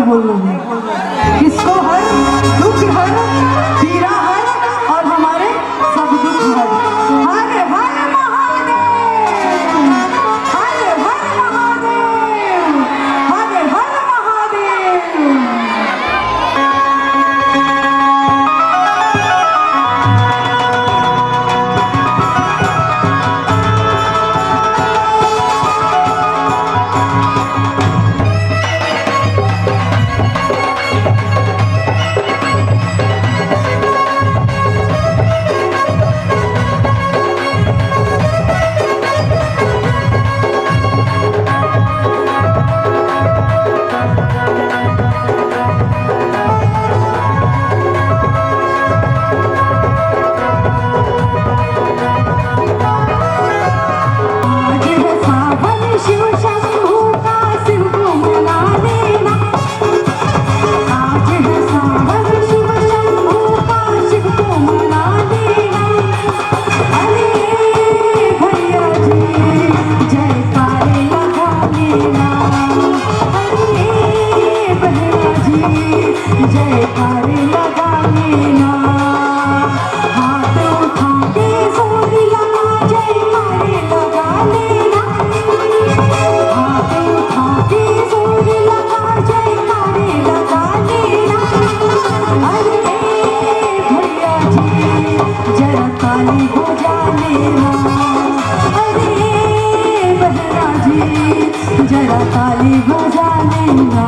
बोल रहे हैं। किसको हर दुख हर पीड़ा हर और हमारे सब दुख हर। हर हर महादेव, हर हर महादेव, हर हर महादेव। जयकारे लगा लेना, हाथ उठा के जोर लगा जयकारे लगा लेना, हाथ उठा के जोर लगा जयकारे लगा लेना। अरे भैया जी जरा ताली बजा लेना, अरे बहना जी जरा ताली बजा लेना।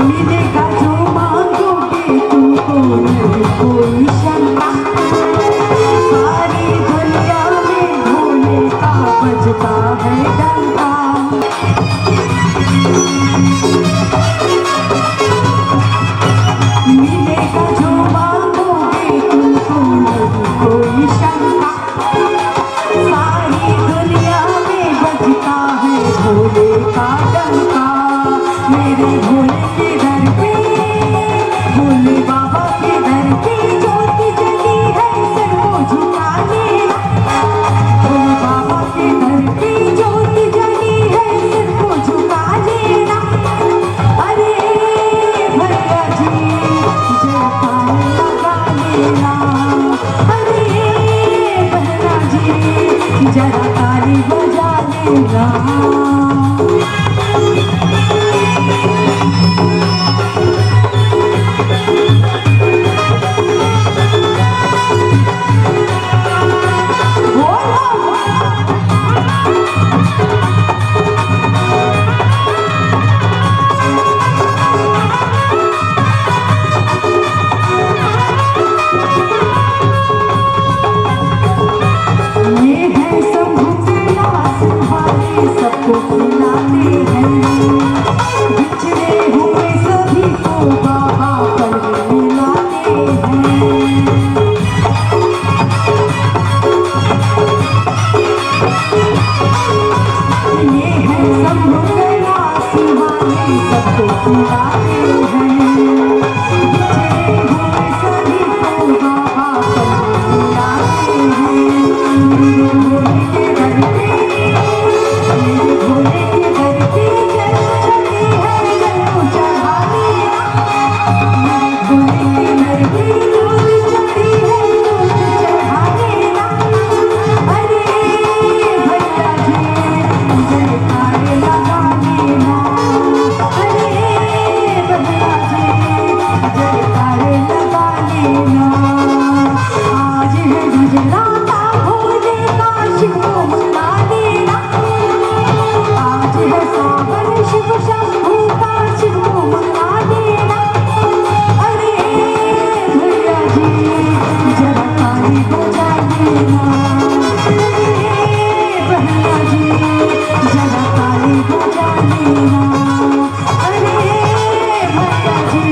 मिलेगा जो मांगोगे तुमको नहीं कोई शंका, सारी दुनिया में भोले का बजता है डंका। मिलेगा जो मांगोगे तुमको नहीं कोई शंका, सारी दुनिया में बजता है भोले का डंका। मेरे भोले के दर पे, भोले बाबा के दर पे ज्योति जली है सर को झुका लेना, भोले बाबा के दर पे ज्योति जली है सर को झुका लेना। अरे भैया जी जयकारे लगा लेना, अरे बहना जी जरा ताली बजा लेना। सबको खिलाते हैं, बिछड़े हुए सभी को बाबा पर मिलाते हैं। ये है शंभू कैलाश वाले सबको खिलाते हैं, बिछड़े हुए सभी को बाबा पर मिलाते हैं। भोले के दर पे, भोले के दर पे जल चढ़ी है जल को चढ़ा लेना, भोले के दर पे दूध चढ़ी है दूध चढ़ा लेना। अरे भैया जी जयकारे लगा लेना, अरे बहना जी जयकारे लगा लेना। आज है गुजराता भोले का शिव को मना देना, आज है सावन शिव शंभू का शिव को मना देना। अरे भैया जी जरा ताली बजा देना, अरे बहना जी जरा ताली बजा देना, अरे भैया जी